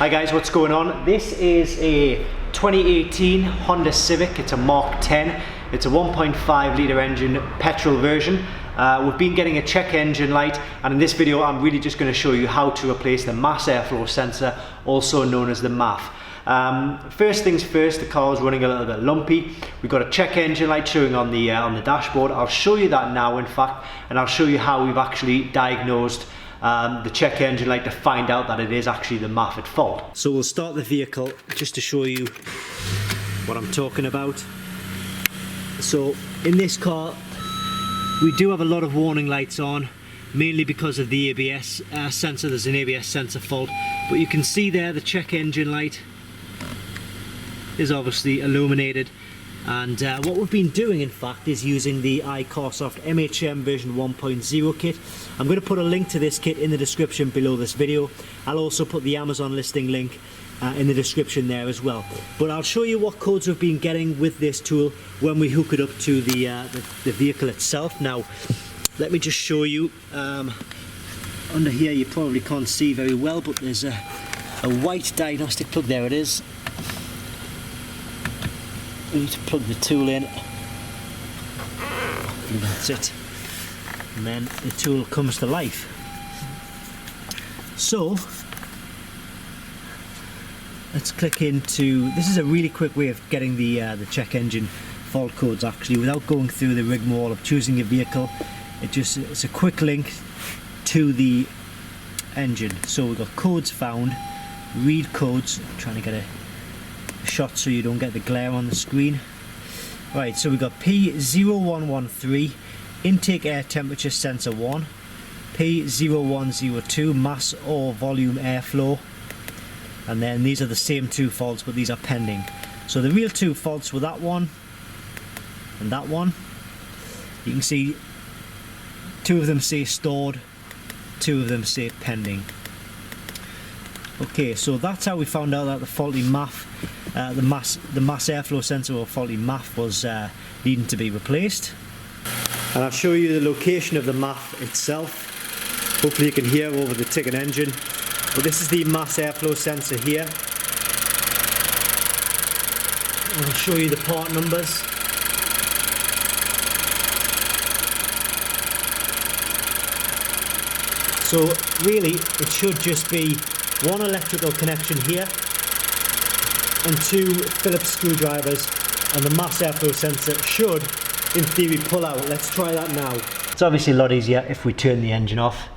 Hi guys, what's going on? This is a 2018 Honda Civic. It's a Mark 10. It's a 1.5 litre engine petrol version. We've been getting a check engine light, and in this video I'm really just going to show you how to replace the mass airflow sensor, also known as the MAF. First things first, the car is running a little bit lumpy. We've got a check engine light showing on the dashboard. I'll show you that now, in fact, and I'll show you how we've actually diagnosed the check engine light to find out that it is actually the MAF at fault. So we'll start the vehicle just to show you what I'm talking about. So in this car we do have a lot of warning lights on, mainly because of the ABS sensor. There's an ABS sensor fault, but you can see there the check engine light is obviously illuminated. And what we've been doing, in fact, is using the iCarSoft MHM version 1.0 kit. I'm going to put a link to this kit in the description below this video. I'll also put the Amazon listing link in the description there as well. But I'll show you what codes we've been getting with this tool when we hook it up to the vehicle itself. Now, let me just show you. Under here you probably can't see very well, but there's a white diagnostic plug. There it is. We need to plug the tool in, and that's it, and then the tool comes to life. So let's click into, this is a really quick way of getting the check engine fault codes actually without going through the rigmarole of choosing your vehicle. It's a quick link to the engine. So we've got codes found, read codes. I'm trying to get a shot so you don't get the glare on the screen. Right, so we've got P0113 intake air temperature sensor 1, P0102 mass or volume airflow, and then these are the same two faults, but these are pending. So the real two faults were that one and that one. You can see two of them say stored, two of them say pending. Okay, so that's how we found out that the faulty MAF, the mass airflow sensor or faulty MAF was needing to be replaced. And I'll show you the location of the MAF itself. Hopefully you can hear over the ticking engine. But this is the mass airflow sensor here. I'll show you the part numbers. So really it should just be one electrical connection here and two Phillips screwdrivers, and the mass airflow sensor should, in theory, pull out. Let's try that now. It's obviously a lot easier if we turn the engine off.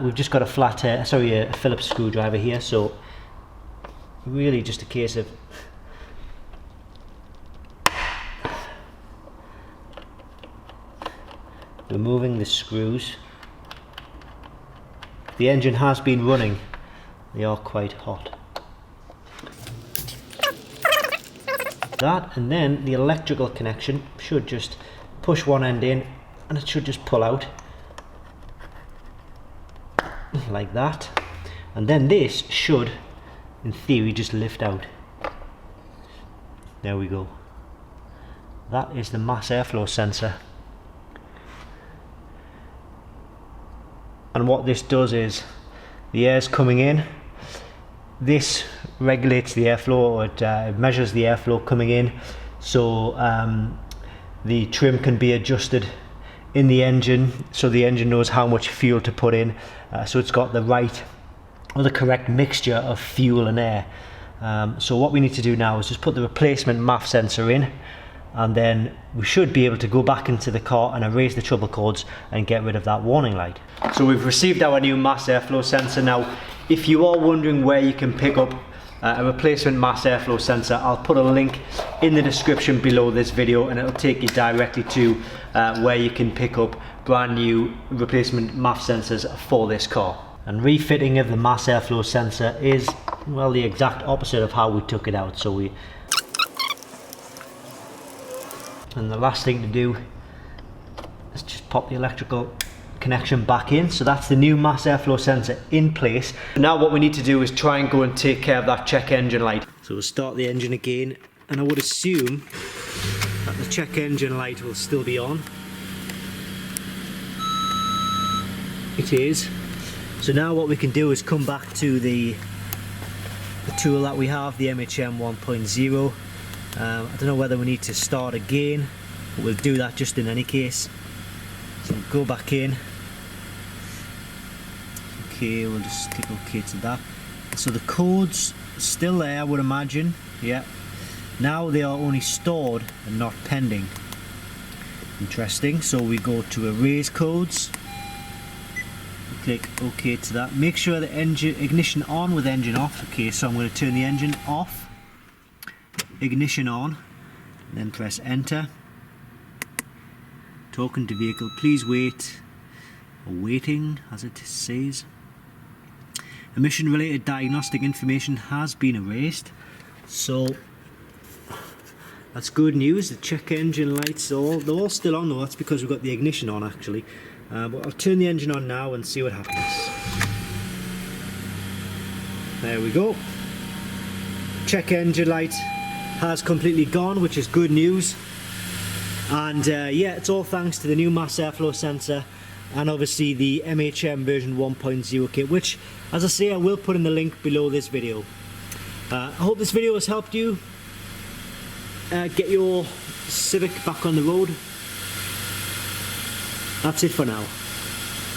We've just got a Phillips screwdriver here, so really just a case of removing the screws. The engine has been running. They are quite hot. That, and then the electrical connection should just push one end in and it should just pull out like that, and then this should in theory just lift out. There we go. That is the mass airflow sensor, and what this does is the air's coming in. This regulates the airflow, or it measures the airflow coming in, so the trim can be adjusted in the engine, so the engine knows how much fuel to put in, so it's got the right or the correct mixture of fuel and air. So what we need to do now is just put the replacement MAF sensor in, and then we should be able to go back into the car and erase the trouble codes and get rid of that warning light. So we've received our new mass airflow sensor. Now, if you are wondering where you can pick up a replacement mass airflow sensor, I'll put a link in the description below this video, and it'll take you directly to where you can pick up brand new replacement MAF sensors for this car. And refitting of the mass airflow sensor is, well, the exact opposite of how we took it out. And the last thing to do is just pop the electrical connection back in. So that's the new mass airflow sensor in place. Now what we need to do is try and go and take care of that check engine light. So we'll start the engine again, and I would assume that the check engine light will still be on. It is. So now what we can do is come back to the the tool that we have, the MHM 1.0. I don't know whether we need to start again, but we'll do that just in any case. So go back in. Okay, we'll just click OK to that. So the code's still there, I would imagine. Yeah. Now they are only stored and not pending. Interesting. So we go to erase codes. Click OK to that. Make sure the ignition on with engine off. Okay, so I'm going to turn the engine off. Ignition on. Then press enter. Talking to vehicle. Please wait. Waiting, as it says. Emission related diagnostic information has been erased. So that's good news. The check engine lights, they're all still on though. That's because we've got the ignition on actually. But I'll turn the engine on now and see what happens. There we go. Check engine light has completely gone, which is good news. And yeah, it's all thanks to the new mass airflow sensor and obviously the MHM version 1.0 kit, which, as I say, I will put in the link below this video. I hope this video has helped you get your Civic back on the road. That's it for now.